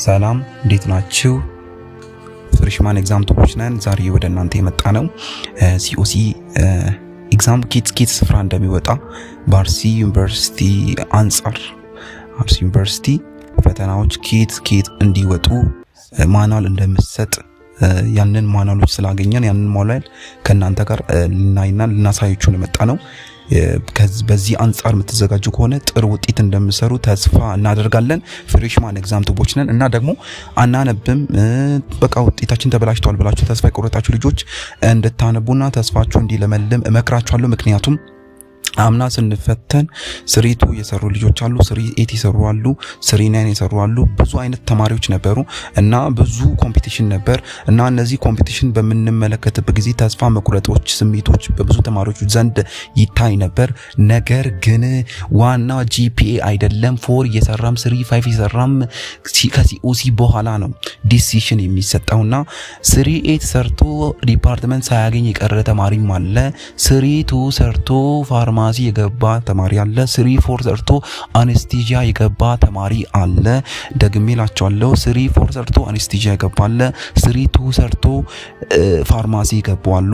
ሰላም እንዴት ናችሁ? ፍሬሽማን ኤግዛም ቶፖች ነን። ዛሬ ወደ እናንተ የመጣ ነው ሲኦሲ ኤግዛም ኪት ስፍራ እንደሚወጣ በአርሲ ዩኒቨርሲቲ አንጻር አርሲ ዩኒቨርሲቲ ፈተናዎች ኪት እንዲወጡ ማናል እንደምሰጥ ያንን ማናሎች ስላገኘን ያንን ማናል ከናንተ ጋር ልናይና ልናሳያችሁ የመጣ ነው። በዚህ አንጻር የምትዘጋጁ ከሆነ ጥሩ ውጤት እንደምትሰሩ ተስፋ እናደርጋለን። ፍሬሽማን ኤግዛም ቶፖች ነን እና ደግሞ አናነብም በቃ ውጤታችን ተበላሽቷል ብላችሁ ተስፋ የቆረጣችሁ ልጆች እንድታነቡና ተስፋችሁ እንዲለመልም እመክራችኋለሁ። ምክንያቱም አምና ስንፈተን ስሪቱ የሰሩ ልጆች አሉ፣ ስሪ 8 የሰሩ አሉ፣ ስሪ 9 የሰሩ አሉ። ብዙ አይነት ተማሪዎች ነበሩ እና ብዙ ኮምፒቲሽን ነበር እና እነዚህ ኮምፒቲሽን በምንመለከትበት ጊዜ ተስፋ መቁረጦች ስሜቶች በብዙ ተማሪዎች ዘንድ ይታይ ነበር። ነገር ግን ዋና ጂፒኤ አይደለም 4 እየሰራም 3 5 እየሰራም ከሲኦሲ በኋላ ነው ዲሲሽን የሚሰጠውና ስሪ 8 ሰርቶ ዲፓርትመንት ሳያገኝ የቀረ ተማሪም አለ። ስሪ 2 ሰርቶ ፋርማሲ የገባ ተማሪ አለ። 3 4 ሰርቶ አነስቴጂያ የገባ ተማሪ አለ። ደግሜላችኋለሁ 3 4 ሰርቶ አነስቴጂያ የገባ አለ። 3 2 ሰርቶ ፋርማሲ የገቡ አሉ።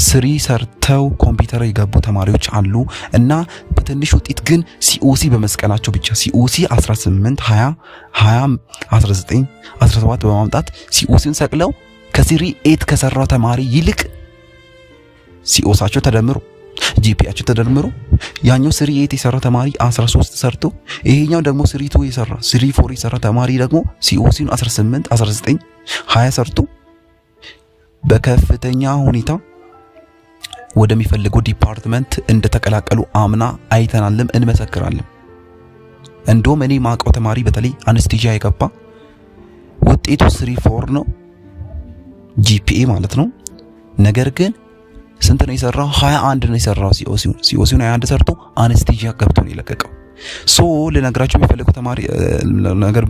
3 ሰርተው ኮምፒውተር የገቡ ተማሪዎች አሉ እና በትንሽ ውጤት ግን ሲኦሲ በመስቀላቸው ብቻ ሲኦሲ 18 20 19 17 በማምጣት ሲኦሲን ሰቅለው ከስሪ 8 ከሰራው ተማሪ ይልቅ ሲኦሳቸው ተደምሮ ጂፒኤያቸው ተደምሮ ያኛው ስሪ 8 የሰራ ተማሪ 13 ሰርቶ ይሄኛው ደግሞ ስሪ 2 የሰራ ስሪ 4 የሰራ ተማሪ ደግሞ ሲኦሲን 18 19 20 ሰርቶ በከፍተኛ ሁኔታ ወደሚፈልገው ዲፓርትመንት እንደተቀላቀሉ አምና አይተናልም እንመሰክራለን። እንደውም እኔ ማቀው ተማሪ በተለይ አነስቴጂያ የገባ ውጤቱ 3 4 ነው ጂፒኤ ማለት ነው። ነገር ግን ስንት ነው የሰራው? 21 ነው የሰራው ሲኦሲውን 21 ሰርቶ አነስቴጂያ ገብቶ ነው የለቀቀው። ለነገራችሁ የሚፈልገው ተማሪ ነገር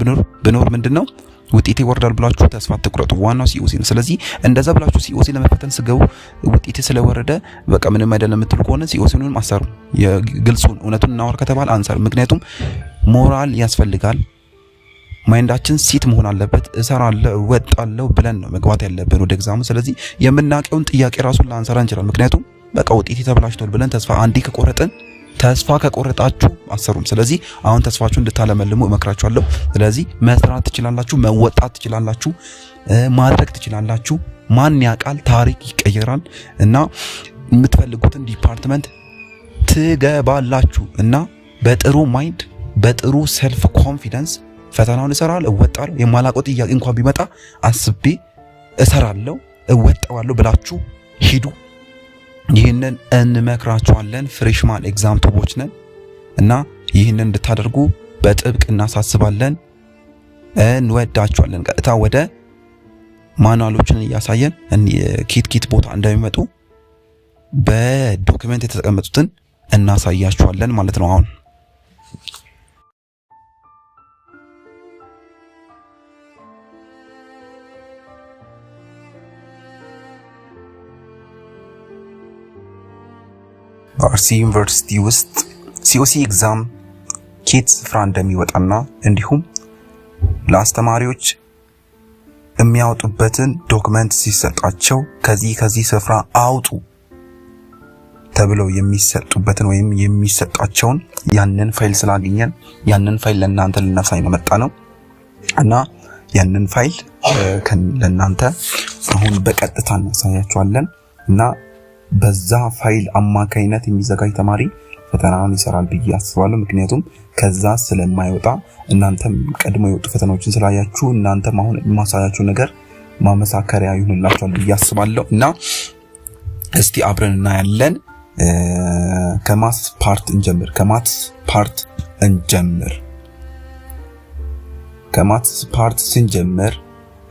ብኖር ምንድነው ውጤቴ ይወርዳል ብላችሁ ተስፋ አትቁረጡ። ዋናው ሲኦሲ ነው። ስለዚህ እንደዛ ብላችሁ ሲኦሲ ለመፈተን ስገቡ ውጤቴ ስለወረደ በቃ ምንም አይደለም የምትሉ ከሆነ ሲኦሲውን አሰሩ። የግልጹን እውነቱን እናወራ ከተባለ አንሳር። ምክንያቱም ሞራል ያስፈልጋል። ማይንዳችን ሲት መሆን አለበት። እሰራለሁ ወጣለሁ ብለን ነው መግባት ያለብን ወደ ኤግዛሙ። ስለዚህ የምናቀውን ጥያቄ ራሱን ላንሰራ እንችላለን። ምክንያቱም በቃ ውጤቴ ተበላሽቷል ብለን ተስፋ ከቆረጣችሁ አሰሩም። ስለዚህ አሁን ተስፋችሁ እንድታለመልሙ እመክራችኋለሁ። ስለዚህ መስራት ትችላላችሁ፣ መወጣት ትችላላችሁ፣ ማድረግ ትችላላችሁ። ማን ያውቃል ታሪክ ይቀየራል እና የምትፈልጉትን ዲፓርትመንት ትገባላችሁ እና በጥሩ ማይንድ በጥሩ ሰልፍ ኮንፊደንስ ፈተናውን እሰራለሁ እወጣለሁ። የማላውቀው ጥያቄ እንኳን ቢመጣ አስቤ እሰራለሁ እወጣዋለሁ ብላችሁ ሂዱ። ይህንን እንመክራችኋለን። ፍሬሽማን ኤግዛም ቶፖች ነን እና ይህንን እንድታደርጉ በጥብቅ እናሳስባለን። እንወዳችኋለን። ቀጥታ ወደ ማኑዋሎችን እያሳየን ኪት ቦታ እንደሚመጡ በዶክመንት የተቀመጡትን እናሳያችኋለን ማለት ነው። አሁን አርሲ ዩኒቨርሲቲ ውስጥ ሲኦሲ ኤግዛም ኪት ስፍራ እንደሚወጣና እንዲሁም ለአስተማሪዎች የሚያወጡበትን ዶክመንት ሲሰጣቸው ከዚህ ስፍራ አውጡ ተብለው የሚሰጡበትን ወይም የሚሰጣቸውን ያንን ፋይል ስላገኘን ያንን ፋይል ለእናንተ ልናሳይ ነው መጣ ነው እና ያንን ፋይል ለእናንተ አሁን በቀጥታ እናሳያችኋለን እና በዛ ፋይል አማካይነት የሚዘጋጅ ተማሪ ፈተናውን ይሰራል ብዬ አስባለሁ። ምክንያቱም ከዛ ስለማይወጣ እናንተም ቀድሞ የወጡ ፈተናዎችን ስላያችሁ እናንተም አሁን ማሳያችሁ ነገር ማመሳከሪያ ይሆንላችኋል ብዬ አስባለሁ እና እስቲ አብረን እናያለን። ከማት ፓርት ስንጀምር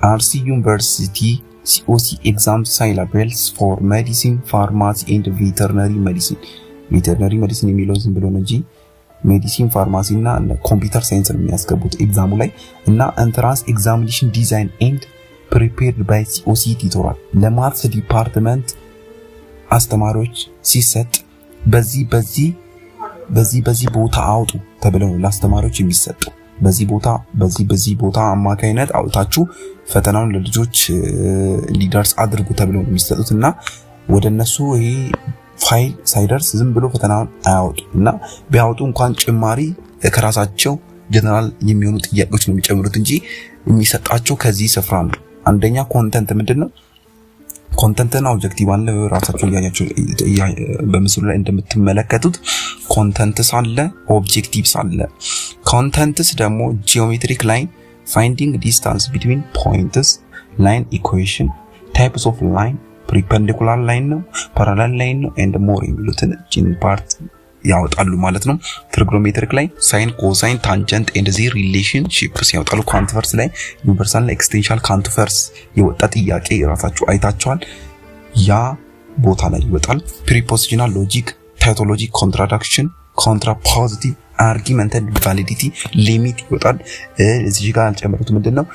አርሲ ዩኒቨርሲቲ COC exam syllables for medicine, pharmacy and veterinary medicine የሚለው ዝም ብሎ ነው እንጂ ሜዲሲን ፋርማሲ እና ኮምፒውተር ሳይንስ ነው የሚያስገቡት ኤግዛሙ ላይ እና entrance examination design and prepared by COC tutorial ለማትስ ዲፓርትመንት አስተማሪዎች ሲሰጥ በዚህ ቦታ አውጡ ተብለው ለአስተማሪዎች የሚሰጡ በዚህ ቦታ አማካይነት አውጣችሁ ፈተናውን ለልጆች እንዲደርስ አድርጉ ተብሎ ነው የሚሰጡትና ወደነሱ ይሄ ፋይል ሳይደርስ ዝም ብሎ ፈተናውን አያወጡና ቢያወጡ እንኳን ጭማሪ ከራሳቸው ጀነራል የሚሆኑ ጥያቄዎች ነው የሚጨምሩት እንጂ የሚሰጣቸው ከዚህ ስፍራ ነው። አንደኛ ኮንተንት ምንድነው? ኮንተንትና ኦብጀክቲቭ አለ። ራሳቸው ያያችሁ በምስሉ ላይ እንደምትመለከቱት ኮንተንትስ አለ፣ ኦብጀክቲቭስ አለ። ኮንተንትስ ደግሞ ጂኦሜትሪክ ላይን ፋይንዲንግ ዲስታንስ ቢትዊን ፖይንትስ፣ ላይን ኢኩዌሽን፣ ታይፕስ ኦፍ ላይን፣ ፐርፔንዲኩላር ላይን ነው፣ ፓራላል ላይን ነው ኤንድ ሞር የሚሉትን ጂን ፓርት ያወጣሉ ማለት ነው። ትሪጎኖሜትሪክ ላይ ሳይን፣ ኮሳይን፣ ታንጀንት ኤንድ ዚ ሪሌሽንሺፕስ ያወጣሉ። ኳንቲቨርስ ላይ ዩኒቨርሳል ኤክስቴንሻል ካንቲቨርስ የወጣ ጥያቄ ራሳችሁ አይታችኋል። ያ ቦታ ላይ ይወጣል። ፕሪፖዚሽናል ሎጂክ፣ ታይቶሎጂ፣ ኮንትራዲክሽን፣ ኮንትራፖዚቲቭ፣ አርጊመንት፣ ቫሊዲቲ፣ ሊሚት ይወጣል። እዚህ ጋር ያልጨመሩት ምንድነው?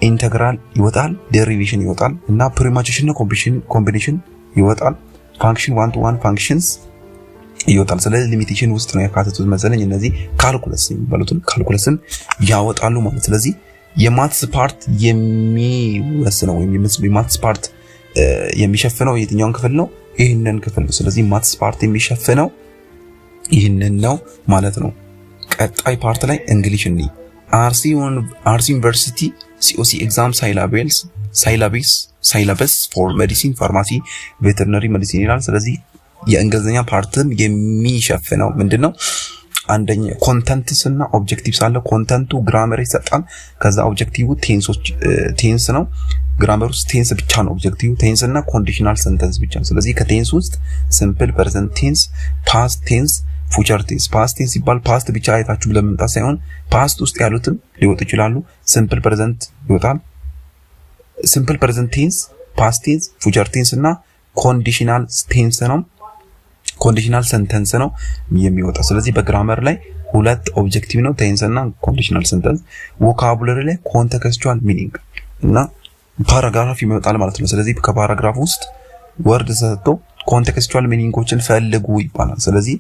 ኢንተግራል ይወጣል፣ ዴሪቬሽን ይወጣል እና ፕሪማቹሬሽን እና ኮምቢኔሽን ይወጣል። ፋንክሽን ዋን ቱ ዋን ፋንክሽንስ ይወጣል። ስለዚህ ሊሚቴሽን ውስጥ ነው ያካተቱት መሰለኝ። እነዚህ ካልኩለስ የሚባሉትን ካልኩለስን ያወጣሉ ማለት። ስለዚህ የማትስ ፓርት የሚወስነው ወይም የማትስ ፓርት የሚሸፍነው የትኛውን ክፍል ነው? ይህንን ክፍል ነው። ስለዚህ ማትስ ፓርት የሚሸፍነው ይህንን ነው ማለት ነው። ቀጣይ ፓርት ላይ እንግሊሽ እንይ። አርሲ ዩኒቨርሲቲ ሲኦሲ ኤግዛም ሳይላበስ ፎር ሜዲሲን፣ ፋርማሲ፣ ቬተርነሪ ሜዲሲን ይላል። ስለዚህ የእንግሊዝኛ ፓርትም የሚሸፍነው ምንድነው? አንደኛ ኮንተንትስ እና ኦብጀክቲቭስ አለ። ኮንተንቱ ግራመር ይሰጣል። ከዛ ኦብጀክቲቭ ቴንስ ነው። ግራመር ውስጥ ቴንስ ብቻ ነው ኦብጀክቲቭ። ቴንስ እና ኮንዲሽናል ሰንተንስ ብቻ። ስለዚህ ከቴንስ ውስጥ ሲምፕል ፕሬዘንት ቴንስ፣ ፓስት ቴንስ፣ ፉቸር ቴንስ። ፓስት ቴንስ ሲባል ፓስት ብቻ አይታችሁ ለመምጣት ሳይሆን ፓስት ውስጥ ያሉትም ሊወጡ ይችላሉ። ሲምፕል ፕሬዘንት ይወጣል። ሲምፕል ፕሬዘንት ቴንስ፣ ፓስት ቴንስ፣ ፉቸር ቴንስ እና ኮንዲሽናል ቴንስ ነው። ኮንዲሽናል ሰንተንስ ነው የሚወጣው። ስለዚህ በግራመር ላይ ሁለት ኦብጀክቲቭ ነው፣ ቴንስ እና ኮንዲሽናል ሰንተንስ። ቮካቡላሪ ላይ ኮንቴክስቹዋል ሚኒንግ እና ፓራግራፍ ይወጣል ማለት ነው። ስለዚህ ከፓራግራፍ ውስጥ ወርድ ሰጥቶ ኮንቴክስቹዋል ሚኒንጎችን ፈልጉ ይባላል። ስለዚህ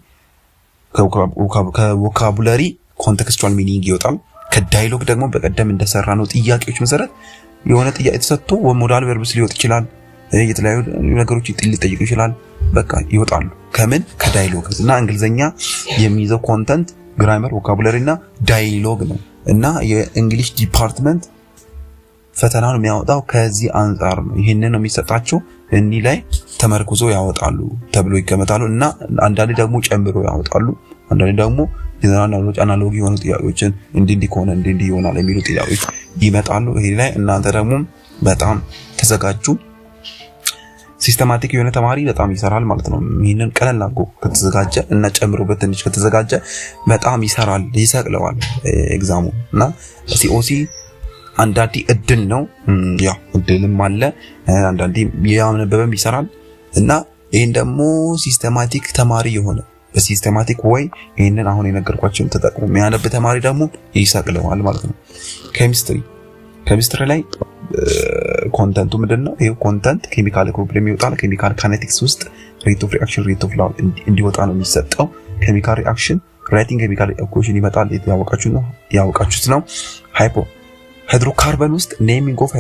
ከቮካቡላሪ ኮንቴክስቹዋል ሚኒንግ ይወጣል። ከዳይሎግ ደግሞ በቀደም እንደሰራ ነው ጥያቄዎች መሰረት የሆነ ጥያቄ ተሰጥቶ ሞዳል ቨርብስ ሊወጥ ይችላል። የተለያዩ ነገሮች ሊጠይቁ ይችላል። በቃ ይወጣሉ። ከምን? ከዳይሎግ እና እንግሊዘኛ የሚይዘው ኮንተንት ግራመር፣ ቮካቡላሪ እና ዳይሎግ ነው እና የእንግሊሽ ዲፓርትመንት ፈተናውን የሚያወጣው ከዚህ አንፃር ነው። ይሄንን ነው የሚሰጣቸው። እኒ ላይ ተመርኩዞ ያወጣሉ ተብሎ ይገመታሉ እና አንዳንዴ ደግሞ ጨምሮ ያወጣሉ። አንዳንዴ ደግሞ ጀነራል አናሎጂ የሆኑ ጥያቄዎችን እንዲህ ከሆነ እንዲህ ይሆናል የሚሉ ጥያቄዎች ይመጣሉ። ይሄ ላይ እናንተ ደግሞ በጣም ተዘጋጁ። ሲስተማቲክ የሆነ ተማሪ በጣም ይሰራል ማለት ነው። ይሄንን ቀለል አድርጎ ከተዘጋጀ እና ጨምሮበት ትንሽ ከተዘጋጀ በጣም ይሰራል፣ ይሰቅለዋል ኤግዛሙ እና ሲኦሲ አንዳንዴ እድል ነው። ያው እድልም አለ፣ አንዳንዴ ያመነበበም ይሰራል እና ይሄን ደግሞ ሲስተማቲክ ተማሪ የሆነ በሲስተማቲክ ወይ ይሄንን አሁን የነገርኳችሁን ተጠቅሞ የሚያነብ ተማሪ ደግሞ ይሰቅለዋል ማለት ነው። ኬሚስትሪ ላይ ኮንተንቱ ምንድነው? ይሄው ኮንተንት ኬሚካል ፕሮብሌም ይወጣል። ኬሚካል ካይኔቲክስ ውስጥ ሬት ኦፍ ሪአክሽን፣ ሬት ኦፍ ላው እንዲወጣ ነው የሚሰጠው። ኬሚካል ሪአክሽን ራይቲንግ ኬሚካል ኢኩዌሽን ይመጣል። ያወቃችሁት ነው። ሃይድሮካርበን ውስጥ ኔሚንግ ኦፍ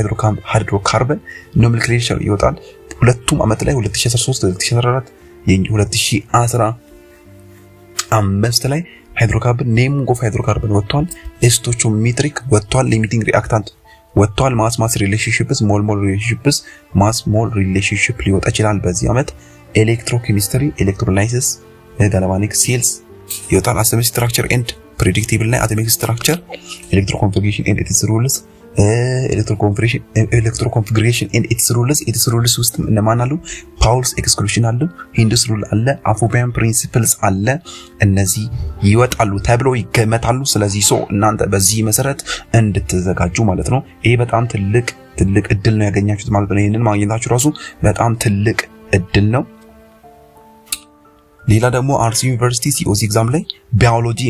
ሃይድሮካርበን ኖሜንክሌቸር ይወጣል። ሁለቱም አመት ላይ 2013 2014 2015 ላይ ሃይድሮካርበን ኔሚንግ ኦፍ ሃይድሮካርበን ወጥቷል። ስቶይቺዮሜትሪክ ወጥቷል። ሊሚቲንግ ሪአክታንት ወጥቷል። ማስ ሪሌሽንሺፕስ፣ ሞል ሪሌሽንሺፕስ፣ ሞል ሪሌሽንሺፕ ሊወጣ ይችላል በዚህ አመት። ኤሌክትሮኬሚስትሪ፣ ኤሌክትሮላይሲስ፣ ጋልቫኒክ ሴልስ ይወጣል። አቶሚክ ስትራክቸር ኤንድ ፕሬዲክቲብል ላይ አቶሚክ ስትራክቸር፣ ኤሌክትሮኮንፊግሬሽን ኤንድ ኢትስ ሩልስ፣ ኤሌክትሮኮንፊግሬሽን ኤንድ ኢትስ ሩልስ ውስጥ እነማን አሉ? ፓውልስ ኤክስክሉዥን አለ፣ ሂንዱስ ሩል አለ፣ አፎቢያን ፕሪንሲፕልስ አለ። እነዚህ ይወጣሉ ተብሎ ይገመታሉ። ስለዚህ እናንተ በዚህ መሰረት እንድትዘጋጁ ማለት ነው። ይሄ በጣም ትልቅ እድል ነው ያገኛችሁት ማለት ነው። ይሄንን ማግኘታችሁ ራሱ በጣም ትልቅ እድል ነው። ሌላ ደግሞ አርሲ ዩኒቨርሲቲ ሲኦሲ ኤግዛም ላይ ባዮሎጂ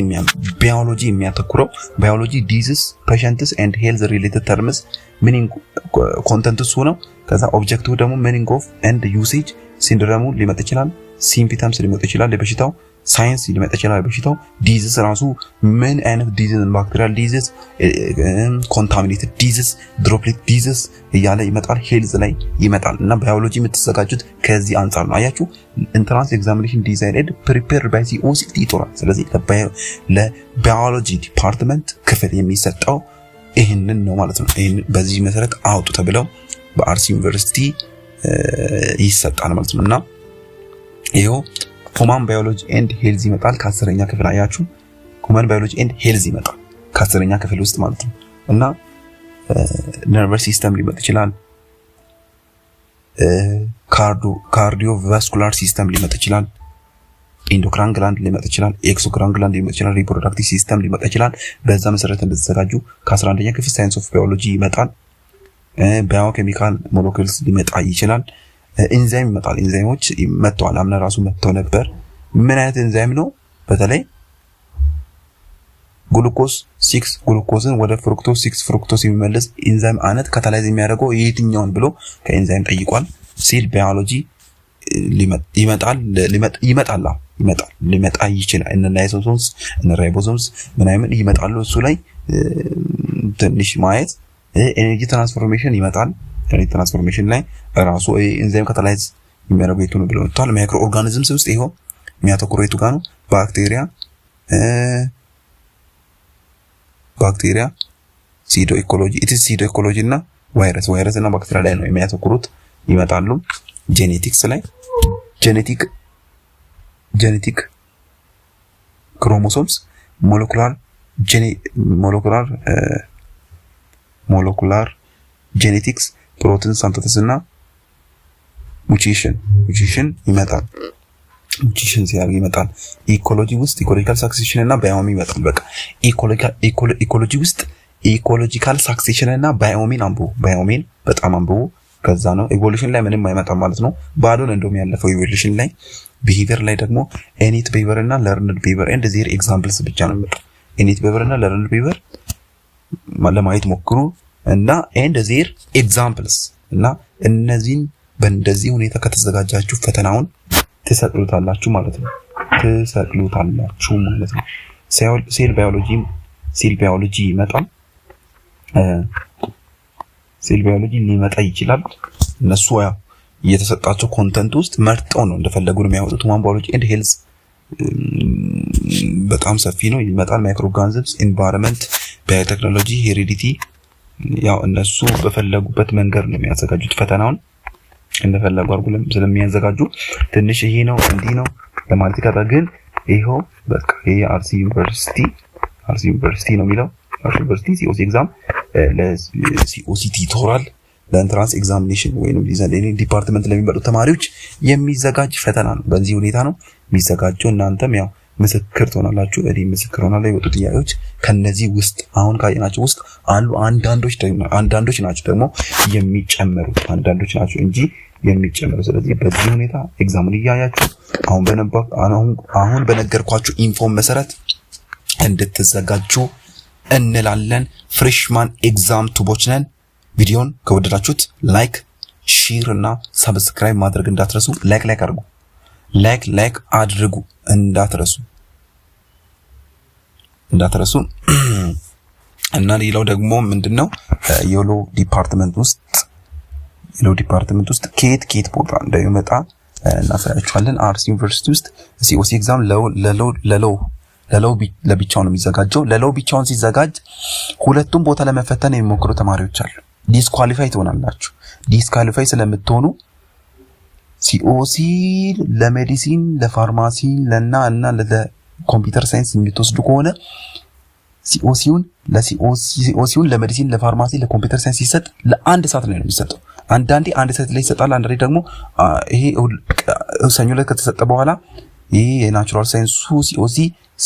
የሚያተኩረው ባዮሎጂ ዲዚዝ ፔሸንትስ ኤንድ ሄልዝ ሪሌትድ ተርምስ ሚኒንግ ኮንተንትስ ነው። ከዛ ኦብጀክቲቭ ደግሞ ሚኒንግ ኦፍ ኤንድ ዩሴጅ ሲንድሮሙ ሊመጣ ይችላል። ሲምፕተምስ ሊመጣ ይችላል። የበሽታው ሳይንስ ሊመጣ ይችላል በሽታው ዲዚዝ ራሱ ምን አይነት ዲዚዝ ባክቴሪያል ዲዚዝ ኮንታሚኔትድ ዲዚዝ ድሮፕሌት ዲዚዝ እያለ ይመጣል ሄልዝ ላይ ይመጣል እና ባዮሎጂ የምትዘጋጁት ከዚህ አንፃር ነው አያችሁ ኢንትራንስ ኤግዛሚኔሽን ዲዛይንድ ፕሪፔርድ ባይ ሲኦሲ ቲቶራል ስለዚህ ለባዮሎጂ ዲፓርትመንት ክፍል የሚሰጠው ይሄንን ነው ማለት ነው ይሄን በዚህ መሰረት አውጡ ተብለው በአርሲ ዩኒቨርሲቲ ይሰጣል ማለት ነውና ይሄው ሁማን ባዮሎጂ ኤንድ ሄልዝ ይመጣል ከ10ኛ ክፍል አያችሁ ሁማን ባዮሎጂ ኤንድ ሄልዝ ይመጣል ከ10ኛ ክፍል ውስጥ ማለት ነው እና ነርቨስ ሲስተም ሊመጣ ይችላል ካርዲዮቫስኩላር ሲስተም ሊመጣ ይችላል ኢንዶክራይን ግላንድ ሊመጣ ይችላል ኤክሶክራይን ግላንድ ሊመጣ ይችላል ሪፕሮዳክቲቭ ሲስተም ሊመጣ ይችላል በዛ መሰረት እንድትዘጋጁ ከ11ኛ ክፍል ሳይንስ ኦፍ ባዮሎጂ ይመጣል ባዮኬሚካል ሞለኪውልስ ሊመጣ ይችላል ኢንዛይም ይመጣል ኢንዛይሞች መጥተዋል አምና ራሱ መጥተው ነበር ምን አይነት ኢንዛይም ነው በተለይ ግሉኮስ 6 ግሉኮስን ወደ ፍሩክቶስ 6 ፍሩክቶስ የሚመልስ ኢንዛይም አይነት ካታላይዝ የሚያደርገው የትኛውን ብሎ ከኢንዛይም ጠይቋል ሴል ባዮሎጂ ሊመጣ ይችላል እነ ላይሶሶምስ እነ ራይቦሶምስ ምናምን ይመጣሉ እሱ ላይ ትንሽ ማየት ኤነርጂ ትራንስፎርሜሽን ይመጣል ትራንስፎርሜሽን ላይ ራሱ ኢንዛይም ካታላይዝ የሚያደርገው የቱ ነው ብለው ተዋል ማይክሮ ኦርጋኒዝምስ ውስጥ ይሄው የሚያተኩረው የቱ ጋር ነው ባክቴሪያ ሲዶ ኢኮሎጂ እና ቫይረስ እና ባክቴሪያ ላይ ነው የሚያተኩሩት ይመጣሉ ጄኔቲክስ ላይ ጄኔቲክ ክሮሞሶምስ ሞለኩላር ጄኔቲክስ ፕሮቲን ሲንተሲስ እና ሙቴሽን ይመጣል ሙቴሽን ሲያርግ ይመጣል ኢኮሎጂ ውስጥ ኢኮሎጂካል ሳክሴሽን እና ባዮሚ ይመጣል በቃ ኢኮሎጂ ውስጥ ኢኮሎጂካል ሳክሴሽን እና ባዮሚን በጣም አንብቡ ከዛ ነው ኢቮሉሽን ላይ ምንም አይመጣም ማለት ነው ባዶን እንደውም ያለፈው ኢቮሉሽን ላይ ቢሄቪየር ላይ ደግሞ ኢኒት ቢሄቪየር እና ለርንድ ቢሄቪየር ኤንድ ዜር ኤግዛምፕልስ ብቻ ነው የሚመጣው ኢኒት ቢሄቪየር እና ለርንድ ቢሄቪየር ለማየት ሞክሩ እና ኤንድ ዜር ኤግዛምፕልስ እና እነዚህን በእንደዚህ ሁኔታ ከተዘጋጃችሁ ፈተናውን ተሰቅሉታላችሁ ማለት ነው ሴል ባዮሎጂ ይመጣል ሴል ባዮሎጂ ሊመጣ ይችላል እነሱ ያው የተሰጣቸው ኮንተንት ውስጥ መርጠው ነው እንደፈለጉ ነው የሚያወጡት ሁማን ባዮሎጂ ኤንድ ሄልዝ በጣም ሰፊ ነው ይመጣል ማይክሮ ኦርጋኒዝምስ ኢንቫይሮንመንት ባዮቴክኖሎጂ ሄሪዲቲ ያው እነሱ በፈለጉበት መንገድ ነው የሚያዘጋጁት ፈተናውን እንደፈለጉ አርጉለም ስለሚያዘጋጁ ትንሽ ይሄ ነው እንዲህ ነው ለማለት ግን ይሄው በቃ ይሄ አርሲ ዩኒቨርሲቲ ነው የሚለው አርሲ ዩኒቨርሲቲ ሲኦሲ ኤግዛም ለሲኦሲ ቲቶራል ለኢንትራንስ ኤግዛሚኔሽን ወይንም ዲዛይን ዲፓርትመንት ለሚመጡ ተማሪዎች የሚዘጋጅ ፈተና ነው በዚህ ሁኔታ ነው የሚዘጋጀው እናንተም ያው ምስክር ትሆናላችሁ ምስክር ሆናለሁ የወጡ ጥያቄዎች ከነዚህ ውስጥ አሁን ካየናቸው ውስጥ አሉ አንዳንዶች ናቸው ደግሞ የሚጨመሩት አንዳንዶች ናቸው እንጂ የሚጨመሩ ስለዚህ በዚህ ሁኔታ ኤግዛሙን ያያችሁ አሁን በነገርኳችሁ ኢንፎ መሰረት እንድትዘጋጁ እንላለን ፍሬሽማን ኤግዛም ቱቦች ነን ቪዲዮን ከወደዳችሁት ላይክ ሼር እና ሰብስክራይብ ማድረግ እንዳትረሱ ላይክ አድርጉ እንዳትረሱ እና ሌላው ደግሞ ምንድነው የሎ ዲፓርትመንት ውስጥ ኬት ቦታ እንደሚመጣ እናሳያችኋለን አርሲ ዩኒቨርሲቲ ውስጥ ሲኦሲ ኤግዛም ለብቻው ነው የሚዘጋጀው ለብቻውን ሲዘጋጅ ሁለቱም ቦታ ለመፈተን የሚሞክሩ ተማሪዎች አሉ ዲስኳሊፋይ ትሆናላችሁ ዲስኳሊፋይ ስለምትሆኑ ሲኦሲ ለሜዲሲን ለፋርማሲ እና ለኮምፒውተር ሳይንስ የምትወስዱ ከሆነ ሲኦሲውን ለሜዲሲን ለፋርማሲ ለኮምፒውተር ሳይንስ ሲሰጥ ለአንድ ሰዓት ላይ ነው የሚሰጠው አንዳንዴ አንድ ሰዓት ላይ ይሰጣል አንዳንዴ ደግሞ ይሄ ሰኞ ዕለት ከተሰጠ በኋላ ይሄ የናቹራል ሳይንሱ ሲኦሲ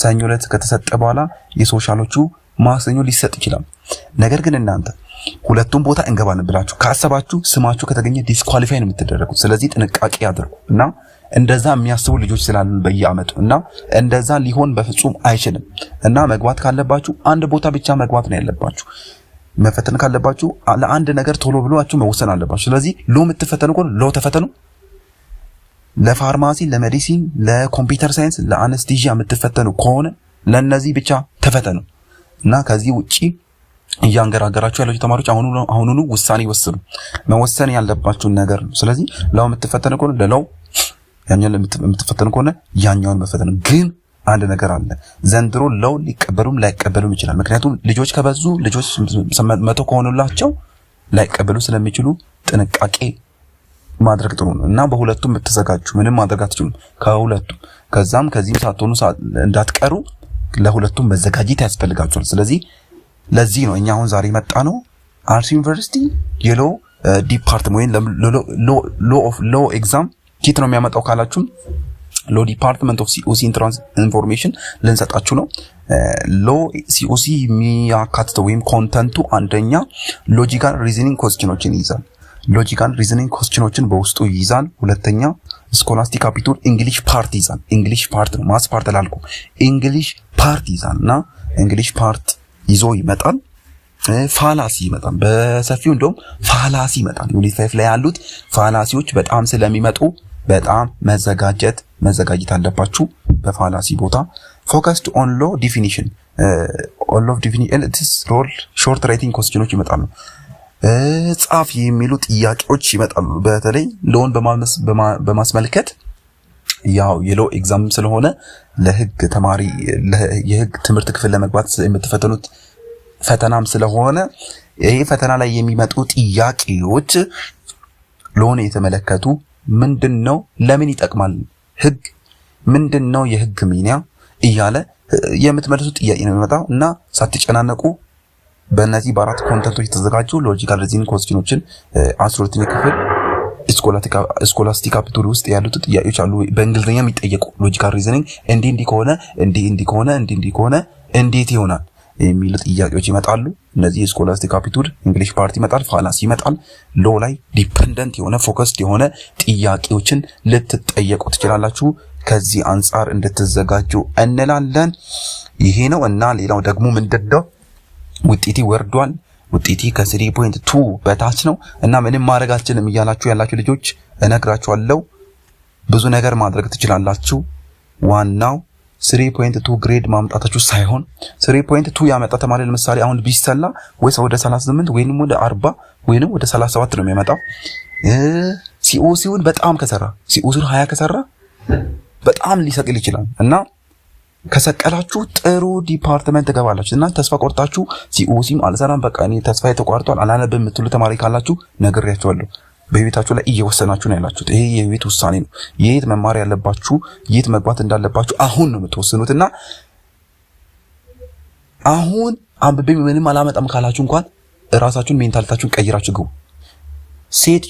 ሰኞ ዕለት ከተሰጠ በኋላ የሶሻሎቹ ማክሰኞ ሊሰጥ ይችላል ነገር ግን እናንተ ሁለቱም ቦታ እንገባን ብላችሁ ካሰባችሁ ስማችሁ ከተገኘ ዲስኳሊፋይ ነው የምትደረጉት ስለዚህ ጥንቃቄ አድርጉ እና እንደዛ የሚያስቡ ልጆች ስላሉ በየአመቱ እና እንደዛ ሊሆን በፍጹም አይችልም እና መግባት ካለባችሁ አንድ ቦታ ብቻ መግባት ነው ያለባችሁ መፈተን ካለባችሁ ለአንድ ነገር ቶሎ ብሏችሁ መወሰን አለባችሁ ስለዚህ ሎ የምትፈተኑ ከሆነ ሎ ተፈተኑ ለፋርማሲ፣ ለሜዲሲን፣ ለኮምፒውተር ሳይንስ፣ ለአነስቴዥያ የምትፈተኑ ከሆነ ለነዚህ ብቻ ተፈተኑ እና ከዚህ ውጪ እያንገራገራችሁ ያላችሁ ተማሪዎች አሁኑኑ ውሳኔ ወስኑ። መወሰን ያለባችሁ ነገር ነው። ስለዚህ ለው የምትፈተኑ ከሆነ ለለው ያኛውን የምትፈተኑ ከሆነ ያኛውን መፈተን። ግን አንድ ነገር አለ። ዘንድሮ ለው ሊቀበሉም ላይቀበሉም ይችላል። ምክንያቱም ልጆች ከበዙ ልጆች 100 ከሆኑላቸው ላይቀበሉ ስለሚችሉ ጥንቃቄ ማድረግ ጥሩ ነው እና በሁለቱም ብትዘጋጁ ምንም ማድረግ አትችሉም። ከሁለቱም ከዚህም ሳትሆኑ እንዳትቀሩ ለሁለቱም መዘጋጀት ያስፈልጋችኋል። ስለዚህ ለዚህ ነው እኛ አሁን ዛሬ መጣ ነው አርሲ ዩኒቨርሲቲ የሎ ዲፓርትመንት ወይም ሎ ኤግዛም ኪት ነው የሚያመጣው ካላችሁም ሎ ዲፓርትመንት ኦፍ ሲኦሲ ኢንትራንስ ኢንፎርሜሽን ልንሰጣችሁ ነው። ሎ ሲኦሲ የሚያካትተው ወይም ኮንተንቱ አንደኛ ሎጂካል ሪዝኒንግ ኮስችኖችን ይይዛል። ሎጂካል ሪዝኒንግ ኮስችኖችን በውስጡ ይይዛል። ሁለተኛ ስኮላስቲክ አፕቲቱድ እንግሊሽ ፓርት ይይዛል። እንግሊሽ ፓርት ነው ማስ ፓርት አላልኩም። እንግሊሽ ፓርት ይይዛልና እንግሊሽ ፓርት ይዞ ይመጣል። ፋላሲ ይመጣል። በሰፊው እንደውም ፋላሲ ይመጣል። ዩኒት 5 ላይ ያሉት ፋላሲዎች በጣም ስለሚመጡ በጣም መዘጋጀት አለባችሁ። በፋላሲ ቦታ ፎከስድ ኦን ሎ ዲፊኒሽን ኦል ኦፍ ዲፊኒሽን ኢትስ ሮል ሾርት ራይቲንግ ኮስችኖች ይመጣሉ። ጻፍ የሚሉ ጥያቄዎች ይመጣሉ። በተለይ ሎን በማስመልከት ያው የሎ ኤግዛም ስለሆነ ለህግ ተማሪ የህግ ትምህርት ክፍል ለመግባት የምትፈተኑት ፈተናም ስለሆነ ይሄ ፈተና ላይ የሚመጡ ጥያቄዎች ሎን የተመለከቱ ምንድነው፣ ለምን ይጠቅማል ህግ፣ ምንድነው የህግ ሚና እያለ የምትመልሱ ጥያቄ ነው የሚመጣው እና ሳትጨናነቁ በእነዚህ በአራት ኮንተንቶች የተዘጋጁ ሎጂካል ሪዝኒንግ ኮስችኖችን 12ኛ ክፍል ስኮላስቲክ አፕቲቱድ ውስጥ ያሉት ጥያቄዎች አሉ። በእንግሊዝኛ የሚጠየቁ ሎጂካል ሪዝኒንግ እንዲህ ከሆነ እንዲህ ከሆነ እንዴት ይሆናል የሚሉ ጥያቄዎች ይመጣሉ። እነዚህ ስኮላስቲክ አፕቲቱድ እንግሊሽ ፓርት ይመጣል፣ ፋላሲ ይመጣል። ሎ ላይ ዲፔንደንት የሆነ ፎከስድ የሆነ ጥያቄዎችን ልትጠየቁ ትችላላችሁ። ከዚህ አንፃር እንድትዘጋጁ እንላለን። ይሄ ነው እና ሌላው ደግሞ ምንድነው ውጤቴ ወርዷል። ውጤቴ ከ3.2 በታች ነው እና ምንም ማድረግ አልችልም እያላችሁ ያላችሁ ልጆች እነግራችኋለሁ፣ ብዙ ነገር ማድረግ ትችላላችሁ። ዋናው 3.2 ግሬድ ማምጣታችሁ ሳይሆን 3.2 ያመጣ ተማሪ ለምሳሌ አሁን ቢሰላ ወይስ ወደ 38 ወይንም ወደ 40 ወይንም ወደ 37 ነው የሚያመጣው። ሲኦሲውን በጣም ከሰራ ሲኦሲውን 20 ከሰራ በጣም ሊሰቅል ይችላል እና ከሰቀላችሁ ጥሩ ዲፓርትመንት ተገባላችሁ እና ተስፋ ቆርጣችሁ ሲኦሲም አልሰራም በቃ እኔ ተስፋዬ ተቋርጧል አላነብም የምትሉ ተማሪ ካላችሁ ነግሬያችኋለሁ። በህይወታችሁ ላይ እየወሰናችሁ ነው ያላችሁት። ይሄ የህይወት ውሳኔ ነው። የት መማር ያለባችሁ የት መግባት እንዳለባችሁ አሁን ነው የምትወስኑትና አሁን አንብቤ ምንም አላመጣም ካላችሁ እንኳን ራሳችሁን ሜንታሊታችሁን ቀይራችሁ ግቡ። ሴት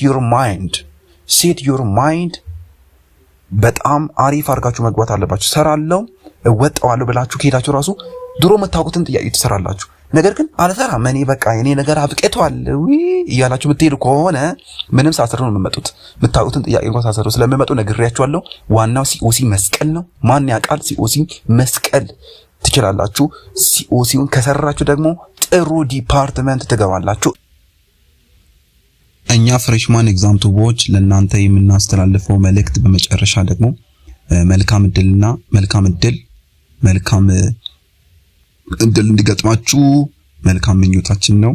ዩር ማይንድ በጣም አሪፍ አድርጋችሁ መግባት አለባችሁ። ሰራለው እወጣዋለሁ ብላችሁ ከሄዳችሁ ራሱ ድሮ መታወቁትን ጥያቄ ትሰራላችሁ። ነገር ግን አልሰራም እኔ በቃ የኔ ነገር አብቀቷል እያላችሁ የምትሄዱ ከሆነ ምንም ሳሰሩ ነው የምትመጡት። መታወቁትን ጥያቄ እንኳን ሳሰሩ ስለምመጡ ነግሬያችኋለሁ። ዋናው ሲኦሲ መስቀል ነው። ማን ያውቃል? ሲኦሲ መስቀል ትችላላችሁ። ሲኦሲውን ከሰራችሁ ደግሞ ጥሩ ዲፓርትመንት ትገባላችሁ። እኛ ፍሬሽማን ኤግዛም ቱቦች ለእናንተ የምናስተላልፈው መልእክት በመጨረሻ ደግሞ መልካም እድል እንዲገጥማችሁ መልካም ምኞታችን ነው።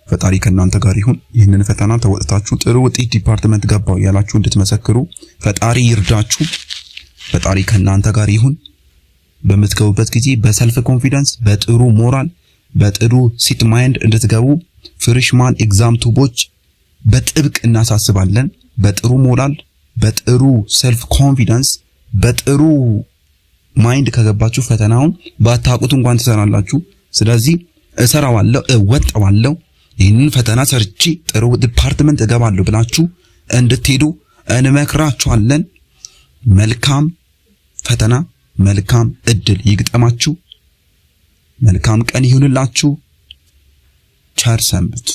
ፈጣሪ ከእናንተ ጋር ይሁን። ይህንን ፈተና ተወጥታችሁ ጥሩ ውጤት ዲፓርትመንት ገባው ያላችሁ እንድትመሰክሩ ፈጣሪ ይርዳችሁ። ፈጣሪ ከእናንተ ጋር ይሁን። በምትገቡበት ጊዜ በሰልፍ ኮንፊደንስ፣ በጥሩ ሞራል፣ በጥሩ ሲት ማይንድ እንድትገቡ ፍሬሽማን ኤግዛም ቱቦች በጥብቅ እናሳስባለን። በጥሩ ሞራል፣ በጥሩ ሰልፍ ኮንፊደንስ፣ በጥሩ ማይንድ ከገባችሁ ፈተናውን ባታውቁት እንኳን ትሰራላችሁ። ስለዚህ እወጣዋለሁ ይህንን ፈተና ሰርቼ ጥሩ ዲፓርትመንት እገባለሁ ብላችሁ እንድትሄዱ እንመክራችኋለን። መልካም ፈተና፣ መልካም እድል ይግጠማችሁ። መልካም ቀን ይሁንላችሁ። ቸር ሰንብቱ።